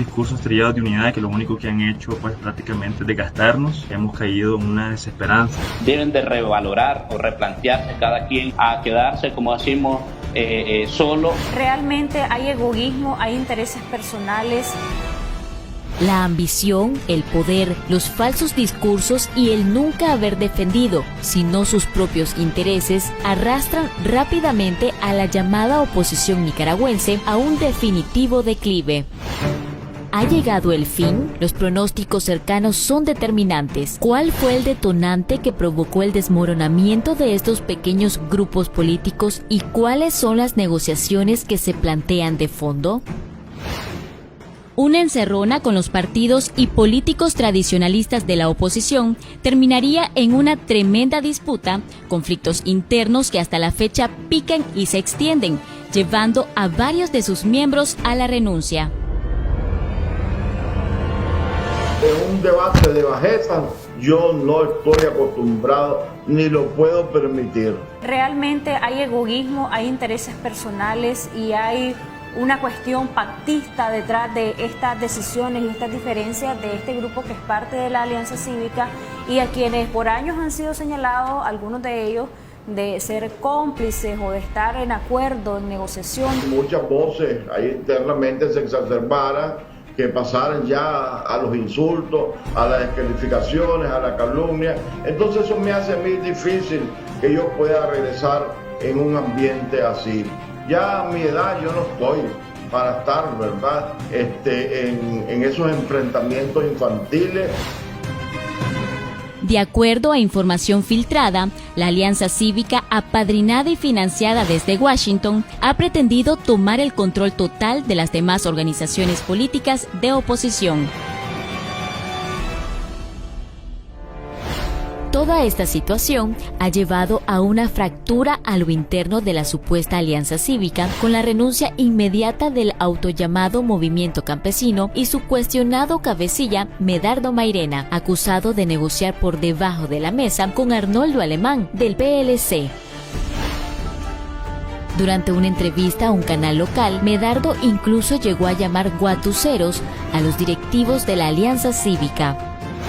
discursos trillados de unidad que lo único que han hecho pues prácticamente desgastarnos. Hemos caído en una desesperanza. Deben de revalorar o replantearse cada quien a quedarse, como decimos, solo. Realmente hay egoísmo, hay intereses personales. La ambición, el poder, los falsos discursos y el nunca haber defendido, sino sus propios intereses, arrastran rápidamente a la llamada oposición nicaragüense a un definitivo declive. ¿Ha llegado el fin? Los pronósticos cercanos son determinantes. ¿Cuál fue el detonante que provocó el desmoronamiento de estos pequeños grupos políticos y cuáles son las negociaciones que se plantean de fondo? Una encerrona con los partidos y políticos tradicionalistas de la oposición terminaría en una tremenda disputa, conflictos internos que hasta la fecha pican y se extienden, llevando a varios de sus miembros a la renuncia. En un debate de bajeza, yo no estoy acostumbrado ni lo puedo permitir. Realmente hay egoísmo, hay intereses personales y hay una cuestión pactista detrás de estas decisiones y estas diferencias de este grupo que es parte de la Alianza Cívica y a quienes por años han sido señalados, algunos de ellos, de ser cómplices o de estar en acuerdo, en negociación. Muchas voces ahí internamente se exacerbaran, que pasaran ya a los insultos, a las descalificaciones, a la calumnia. Entonces eso me hace a mí difícil que yo pueda regresar en un ambiente así. Ya a mi edad yo no estoy para estar, ¿verdad?, en esos enfrentamientos infantiles. De acuerdo a información filtrada, la Alianza Cívica, apadrinada y financiada desde Washington, ha pretendido tomar el control total de las demás organizaciones políticas de oposición. Toda esta situación ha llevado a una fractura a lo interno de la supuesta Alianza Cívica, con la renuncia inmediata del autollamado Movimiento Campesino y su cuestionado cabecilla Medardo Mairena, acusado de negociar por debajo de la mesa con Arnoldo Alemán del PLC. Durante una entrevista a un canal local, Medardo incluso llegó a llamar guatuceros a los directivos de la Alianza Cívica.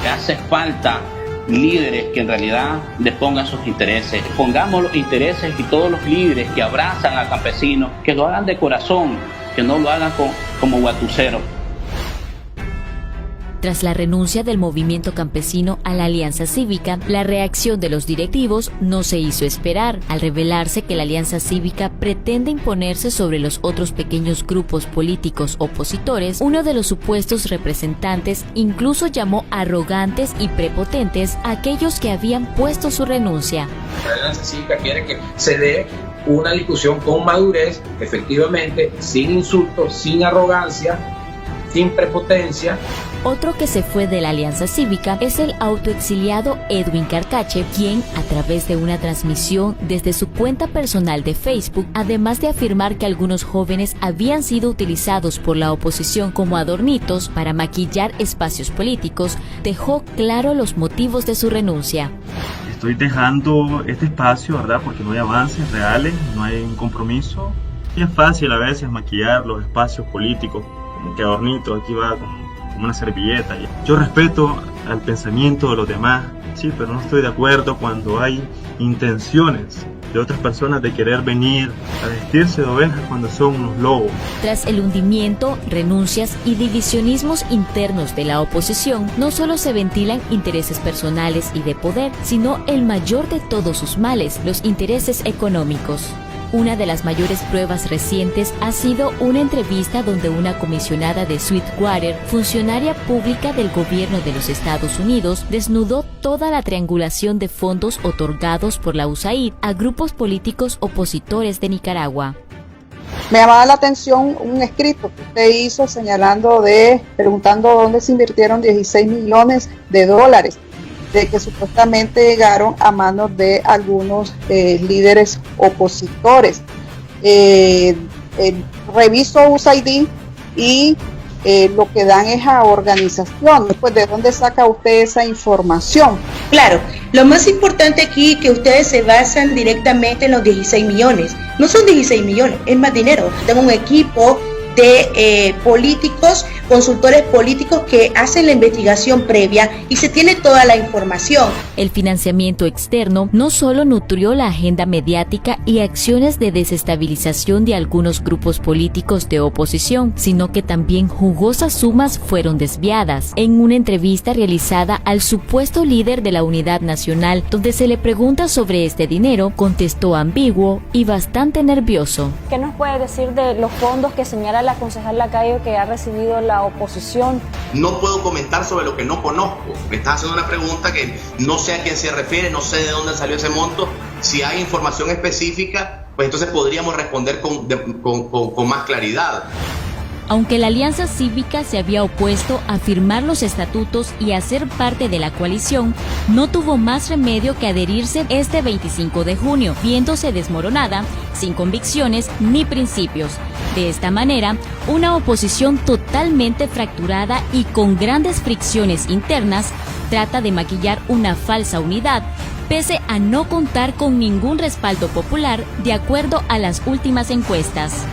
Hace falta líderes que en realidad depongan sus intereses. Pongamos los intereses y todos los líderes que abrazan al campesino, que lo hagan de corazón, que no lo hagan como guatuceros. Tras la renuncia del movimiento campesino a la Alianza Cívica, la reacción de los directivos no se hizo esperar, al revelarse que la Alianza Cívica pretende imponerse sobre los otros pequeños grupos políticos opositores. Uno de los supuestos representantes incluso llamó arrogantes y prepotentes a aquellos que habían puesto su renuncia. La Alianza Cívica quiere que se dé una discusión con madurez, efectivamente, sin insultos, sin arrogancia, sin prepotencia. Otro que se fue de la Alianza Cívica es el autoexiliado Edwin Carcache, quien, a través de una transmisión desde su cuenta personal de Facebook, además de afirmar que algunos jóvenes habían sido utilizados por la oposición como adornitos para maquillar espacios políticos, dejó claro los motivos de su renuncia. Estoy dejando este espacio, ¿verdad?, porque no hay avances reales, no hay un compromiso. Y es fácil a veces maquillar los espacios políticos, como que adornito, aquí va como una servilleta. Yo respeto al pensamiento de los demás, sí, pero no estoy de acuerdo cuando hay intenciones de otras personas de querer venir a vestirse de ovejas cuando son unos lobos. Tras el hundimiento, renuncias y divisionismos internos de la oposición, no solo se ventilan intereses personales y de poder, sino el mayor de todos sus males, los intereses económicos. Una de las mayores pruebas recientes ha sido una entrevista donde una comisionada de Sweetwater, funcionaria pública del gobierno de los Estados Unidos, desnudó toda la triangulación de fondos otorgados por la USAID a grupos políticos opositores de Nicaragua. Me llamaba la atención un escrito que usted hizo preguntando dónde se invirtieron 16 millones de dólares. De que supuestamente llegaron a manos de algunos líderes opositores. Reviso USAID y lo que dan es a organizaciones. Pues, ¿de dónde saca usted esa información? Claro, lo más importante aquí es que ustedes se basan directamente en los 16 millones. No son 16 millones, es más dinero. Tengo un equipo de políticos consultores políticos que hacen la investigación previa y se tiene toda la información. El financiamiento externo no solo nutrió la agenda mediática y acciones de desestabilización de algunos grupos políticos de oposición, sino que también jugosas sumas fueron desviadas. En una entrevista realizada al supuesto líder de la Unidad Nacional, donde se le pregunta sobre este dinero, contestó ambiguo y bastante nervioso. ¿Qué nos puede decir de los fondos que señala la concejal Lacayo que ha recibido la oposición? No puedo comentar sobre lo que no conozco. Me estás haciendo una pregunta que no sé a quién se refiere, no sé de dónde salió ese monto. Si hay información específica, pues entonces podríamos responder con más claridad. Aunque la Alianza Cívica se había opuesto a firmar los estatutos y a ser parte de la coalición, no tuvo más remedio que adherirse este 25 de junio, viéndose desmoronada, sin convicciones ni principios. De esta manera, una oposición totalmente fracturada y con grandes fricciones internas trata de maquillar una falsa unidad, pese a no contar con ningún respaldo popular de acuerdo a las últimas encuestas.